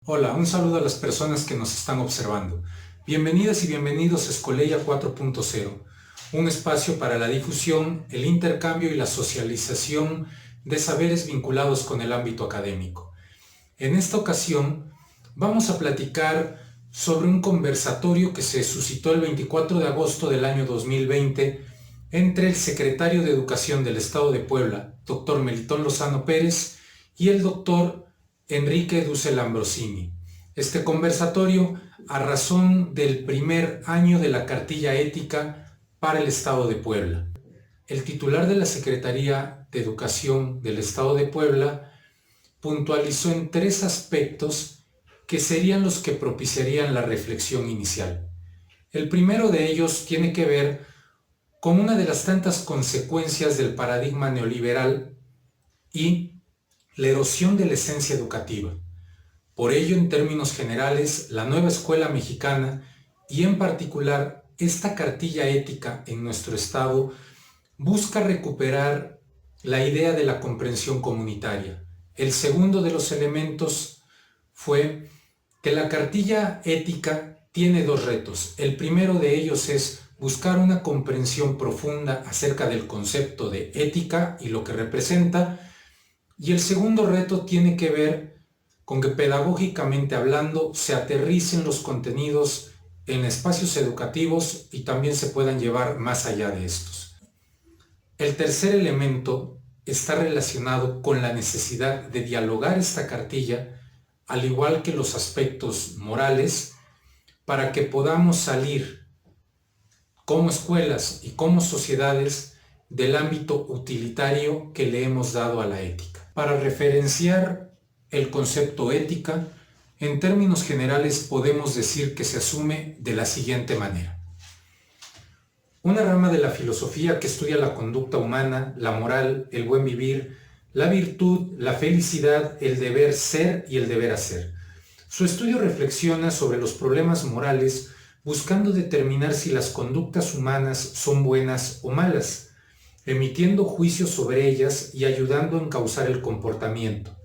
Hola, un saludo a las personas que nos están observando. Bienvenidas y bienvenidos a Escoleia 4.0, un espacio para la difusión, el intercambio y la socialización de saberes vinculados con el ámbito académico. En esta ocasión vamos a platicar sobre un conversatorio que se suscitó el 24 de agosto del año 2020 entre el secretario de Educación del Estado de Puebla, doctor Melitón Lozano Pérez, y el doctor Enrique Dussel Ambrosini. Este conversatorio a razón del primer año de la cartilla ética para el Estado de Puebla. El titular de la Secretaría de Educación del Estado de Puebla puntualizó en tres aspectos que serían los que propiciarían la reflexión inicial. El primero de ellos tiene que ver con una de las tantas consecuencias del paradigma neoliberal y la erosión de la esencia educativa. Por ello, en términos generales, la nueva escuela mexicana y en particular esta cartilla ética en nuestro estado busca recuperar la idea de la comprensión comunitaria. El segundo de los elementos fue que la cartilla ética tiene dos retos. El primero de ellos es buscar una comprensión profunda acerca del concepto de ética y lo que representa, y el segundo reto tiene que ver con que pedagógicamente hablando se aterricen los contenidos en espacios educativos y también se puedan llevar más allá de estos. El tercer elemento está relacionado con la necesidad de dialogar esta cartilla, al igual que los aspectos morales, para que podamos salir como escuelas y como sociedades del ámbito utilitario que le hemos dado a la ética. Para referenciar el concepto ética, en términos generales podemos decir que se asume de la siguiente manera. Una rama de la filosofía que estudia la conducta humana, la moral, el buen vivir, la virtud, la felicidad, el deber ser y el deber hacer. Su estudio reflexiona sobre los problemas morales buscando determinar si las conductas humanas son buenas o malas, emitiendo juicios sobre ellas y ayudando a encauzar el comportamiento.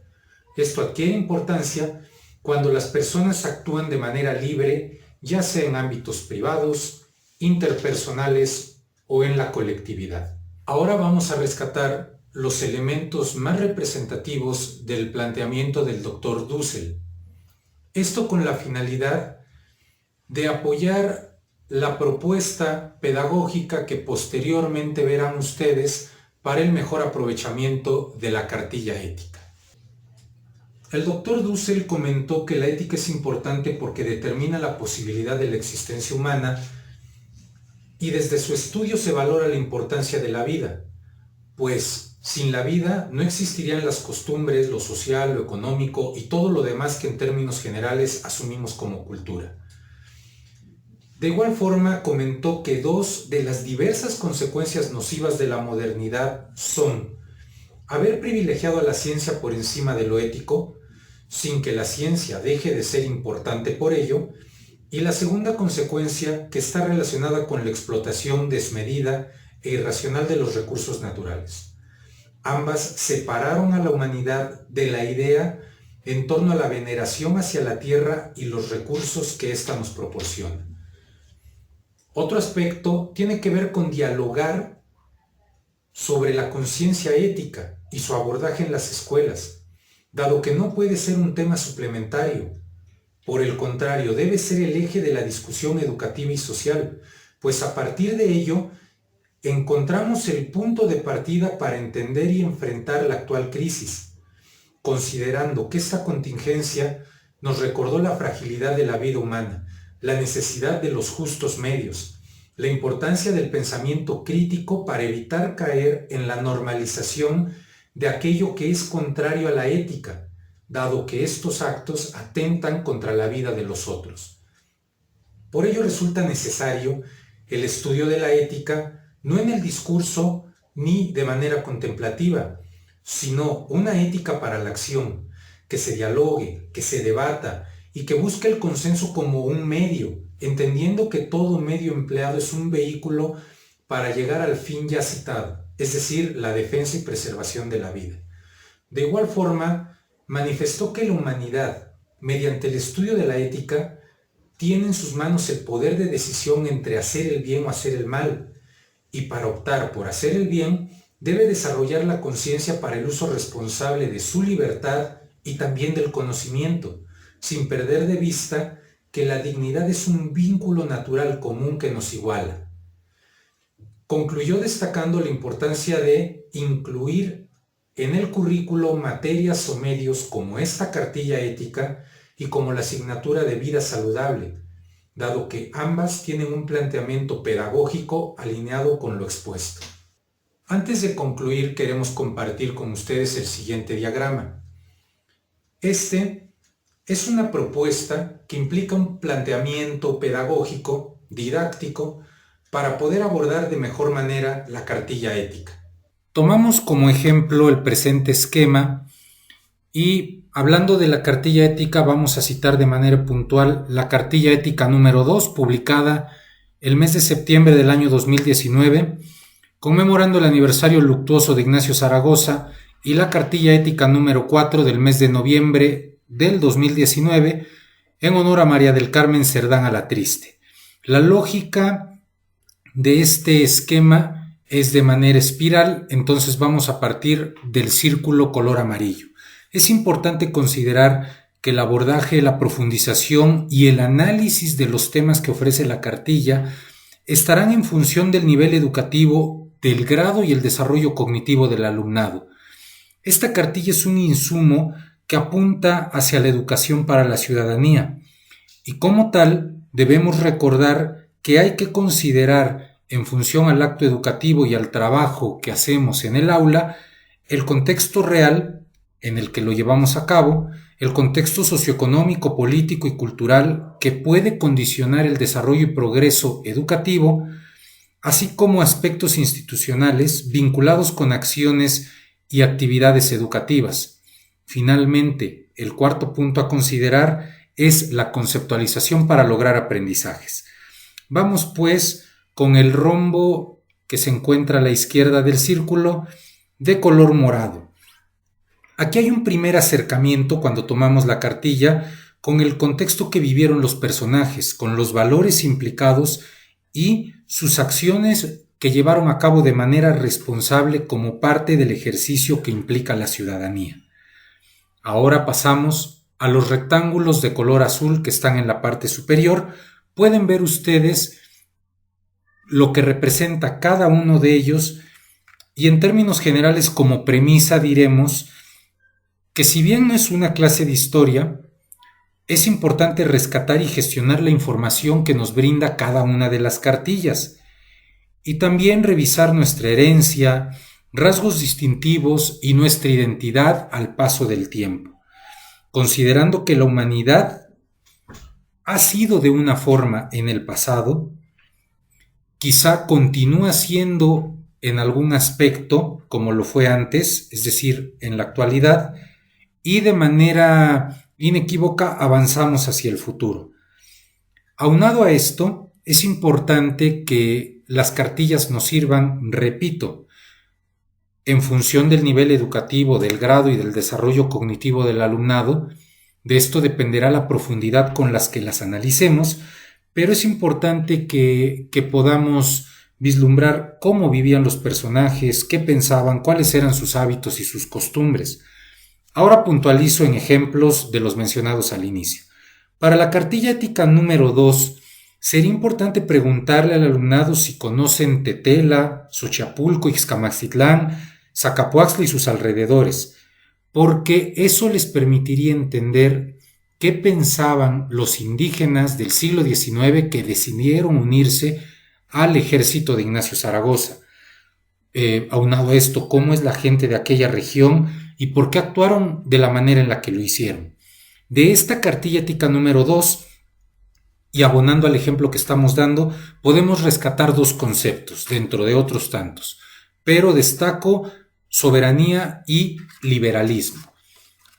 Esto adquiere importancia cuando las personas actúan de manera libre, ya sea en ámbitos privados, interpersonales o en la colectividad. Ahora vamos a rescatar los elementos más representativos del planteamiento del Dr. Dussel. Esto con la finalidad de apoyar la propuesta pedagógica que posteriormente verán ustedes para el mejor aprovechamiento de la cartilla ética. El doctor Dussel comentó que la ética es importante porque determina la posibilidad de la existencia humana y desde su estudio se valora la importancia de la vida, pues sin la vida no existirían las costumbres, lo social, lo económico y todo lo demás que en términos generales asumimos como cultura. De igual forma, comentó que dos de las diversas consecuencias nocivas de la modernidad son haber privilegiado a la ciencia por encima de lo ético, sin que la ciencia deje de ser importante por ello, y la segunda consecuencia que está relacionada con la explotación desmedida e irracional de los recursos naturales. Ambas separaron a la humanidad de la idea en torno a la veneración hacia la tierra y los recursos que ésta nos proporciona. Otro aspecto tiene que ver con dialogar sobre la conciencia ética y su abordaje en las escuelas, dado que no puede ser un tema suplementario. Por el contrario, debe ser el eje de la discusión educativa y social, pues a partir de ello encontramos el punto de partida para entender y enfrentar la actual crisis, considerando que esta contingencia nos recordó la fragilidad de la vida humana, la necesidad de los justos medios, la importancia del pensamiento crítico para evitar caer en la normalización de aquello que es contrario a la ética, dado que estos actos atentan contra la vida de los otros. Por ello resulta necesario el estudio de la ética no en el discurso ni de manera contemplativa, sino una ética para la acción, que se dialogue, que se debata y que busque el consenso como un medio, entendiendo que todo medio empleado es un vehículo para llegar al fin ya citado, es decir, la defensa y preservación de la vida. De igual forma, manifestó que la humanidad, mediante el estudio de la ética, tiene en sus manos el poder de decisión entre hacer el bien o hacer el mal, y para optar por hacer el bien, debe desarrollar la conciencia para el uso responsable de su libertad y también del conocimiento, sin perder de vista que la dignidad es un vínculo natural común que nos iguala. Concluyó destacando la importancia de incluir en el currículo materias o medios como esta cartilla ética y como la asignatura de vida saludable, dado que ambas tienen un planteamiento pedagógico alineado con lo expuesto. Antes de concluir, queremos compartir con ustedes el siguiente diagrama. Este es una propuesta que implica un planteamiento pedagógico, didáctico, para poder abordar de mejor manera la cartilla ética. Tomamos como ejemplo el presente esquema y hablando de la cartilla ética vamos a citar de manera puntual la cartilla ética número 2, publicada el mes de septiembre del año 2019, conmemorando el aniversario luctuoso de Ignacio Zaragoza, y la cartilla ética número 4 del mes de noviembre del 2019, en honor a María del Carmen Cerdán Alatriste. La lógica de este esquema es de manera espiral, entonces vamos a partir del círculo color amarillo. Es importante considerar que el abordaje, la profundización y el análisis de los temas que ofrece la cartilla estarán en función del nivel educativo, del grado y el desarrollo cognitivo del alumnado. Esta cartilla es un insumo que apunta hacia la educación para la ciudadanía y como tal debemos recordar que hay que considerar en función al acto educativo y al trabajo que hacemos en el aula el contexto real en el que lo llevamos a cabo, el contexto socioeconómico, político y cultural que puede condicionar el desarrollo y progreso educativo, así como aspectos institucionales vinculados con acciones y actividades educativas. Finalmente, el cuarto punto a considerar es la conceptualización para lograr aprendizajes. Vamos pues con el rombo que se encuentra a la izquierda del círculo de color morado. Aquí hay un primer acercamiento cuando tomamos la cartilla con el contexto que vivieron los personajes, con los valores implicados y sus acciones que llevaron a cabo de manera responsable como parte del ejercicio que implica la ciudadanía. Ahora pasamos a los rectángulos de color azul que están en la parte superior. Pueden ver ustedes lo que representa cada uno de ellos y en términos generales como premisa diremos que si bien no es una clase de historia, es importante rescatar y gestionar la información que nos brinda cada una de las cartillas y también revisar nuestra herencia, rasgos distintivos y nuestra identidad al paso del tiempo, considerando que la humanidad ha sido de una forma en el pasado, quizá continúa siendo en algún aspecto como lo fue antes, es decir, en la actualidad, y de manera inequívoca avanzamos hacia el futuro. Aunado a esto, es importante que las cartillas nos sirvan, repito, en función del nivel educativo, del grado y del desarrollo cognitivo del alumnado. De esto dependerá la profundidad con las que las analicemos, pero es importante que podamos vislumbrar cómo vivían los personajes, qué pensaban, cuáles eran sus hábitos y sus costumbres. Ahora puntualizo en ejemplos de los mencionados al inicio. Para la cartilla ética número 2, sería importante preguntarle al alumnado si conocen Tetela, Xochapulco, Ixcamaxitlán, Zacapoaxtla y sus alrededores, porque eso les permitiría entender qué pensaban los indígenas del siglo XIX que decidieron unirse al ejército de Ignacio Zaragoza. Aunado a esto, cómo es la gente de aquella región y por qué actuaron de la manera en la que lo hicieron. De esta cartilla ética número 2, y abonando al ejemplo que estamos dando, podemos rescatar dos conceptos dentro de otros tantos, pero destaco soberanía y liberalismo.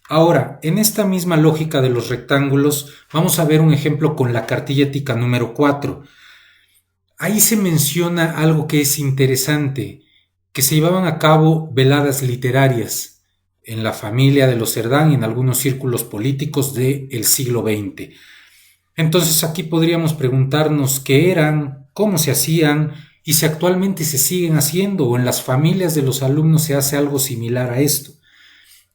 Ahora, en esta misma lógica de los rectángulos, vamos a ver un ejemplo con la cartilla ética número 4. Ahí se menciona algo que es interesante, que se llevaban a cabo veladas literarias, en la familia de los Cerdán y en algunos círculos políticos del siglo XX. Entonces aquí podríamos preguntarnos qué eran, cómo se hacían y si actualmente se siguen haciendo o en las familias de los alumnos se hace algo similar a esto.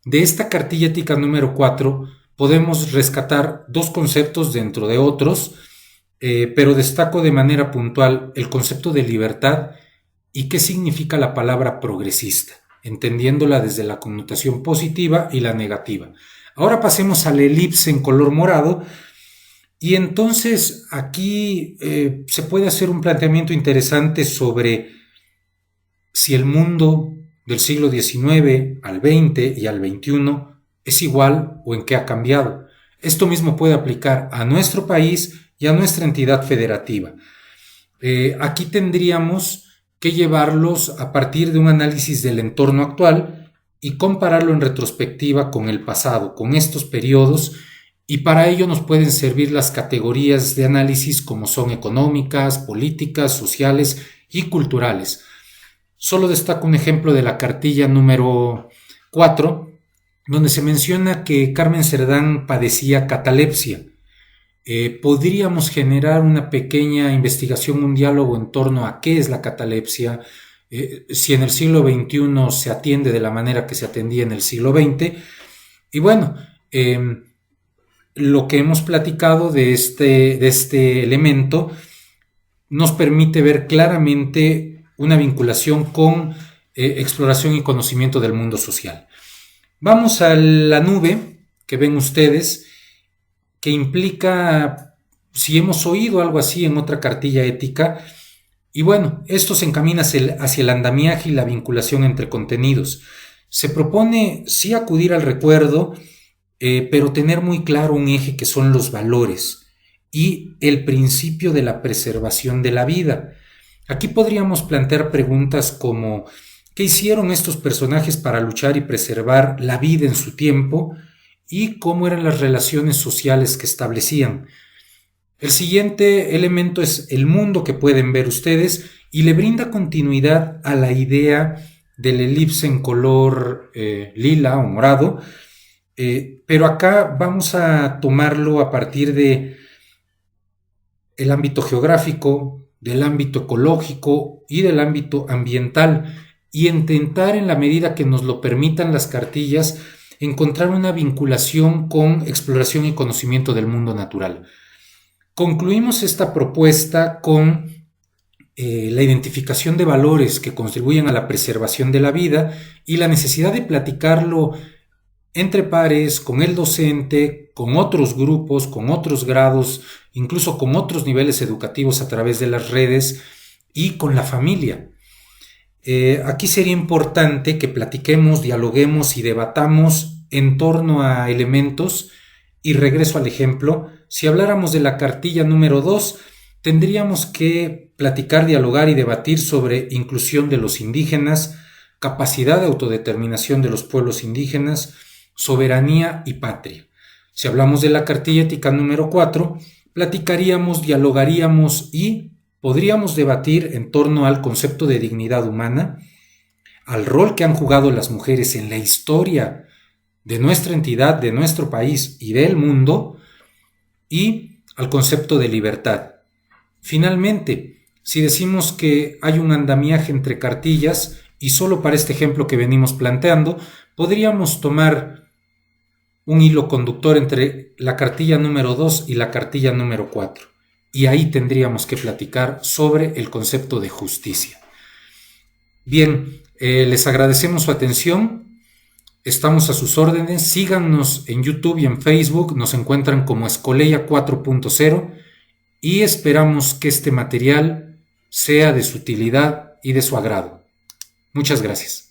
De esta cartilla ética número 4 podemos rescatar dos conceptos dentro de otros, pero destaco de manera puntual el concepto de libertad y qué significa la palabra progresista, entendiéndola desde la connotación positiva y la negativa. Ahora pasemos a la elipse en color morado y entonces aquí se puede hacer un planteamiento interesante sobre si el mundo del siglo XIX al XX y al XXI es igual o en qué ha cambiado. Esto mismo puede aplicar a nuestro país y a nuestra entidad federativa. Aquí tendríamos que llevarlos a partir de un análisis del entorno actual y compararlo en retrospectiva con el pasado, con estos periodos, y para ello nos pueden servir las categorías de análisis como son económicas, políticas, sociales y culturales. Solo destaco un ejemplo de la cartilla número 4, donde se menciona que Carmen Cerdán padecía catalepsia. Podríamos generar una pequeña investigación, un diálogo en torno a qué es la catalepsia, si en el siglo XXI se atiende de la manera que se atendía en el siglo XX. Y bueno, lo que hemos platicado de este elemento nos permite ver claramente una vinculación con exploración y conocimiento del mundo social. Vamos a la nube que ven ustedes, que implica, si hemos oído algo así en otra cartilla ética, y bueno, esto se encamina hacia el andamiaje y la vinculación entre contenidos. Se propone sí acudir al recuerdo, pero tener muy claro un eje que son los valores y el principio de la preservación de la vida. Aquí podríamos plantear preguntas como ¿qué hicieron estos personajes para luchar y preservar la vida en su tiempo? Y cómo eran las relaciones sociales que establecían. El siguiente elemento es el mundo que pueden ver ustedes y le brinda continuidad a la idea del elipse en color lila o morado, pero acá vamos a tomarlo a partir de el ámbito geográfico, del ámbito ecológico y del ámbito ambiental, y intentar, en la medida que nos lo permitan las cartillas, encontrar una vinculación con exploración y conocimiento del mundo natural. Concluimos esta propuesta con la identificación de valores que contribuyen a la preservación de la vida y la necesidad de platicarlo entre pares, con el docente, con otros grupos, con otros grados, incluso con otros niveles educativos a través de las redes y con la familia. Aquí sería importante que platiquemos, dialoguemos y debatamos en torno a elementos, y regreso al ejemplo. Si habláramos de la cartilla número 2, tendríamos que platicar, dialogar y debatir sobre inclusión de los indígenas, capacidad de autodeterminación de los pueblos indígenas, soberanía y patria. Si hablamos de la cartilla ética número 4, platicaríamos, dialogaríamos y podríamos debatir en torno al concepto de dignidad humana, al rol que han jugado las mujeres en la historia de nuestra entidad, de nuestro país y del mundo, y al concepto de libertad. Finalmente, si decimos que hay un andamiaje entre cartillas, y solo para este ejemplo que venimos planteando, podríamos tomar un hilo conductor entre la cartilla número 2 y la cartilla número 4. Y ahí tendríamos que platicar sobre el concepto de justicia. Bien, les agradecemos su atención. Estamos a sus órdenes. Síganos en YouTube y en Facebook. Nos encuentran como Escoleya 4.0 y esperamos que este material sea de su utilidad y de su agrado. Muchas gracias.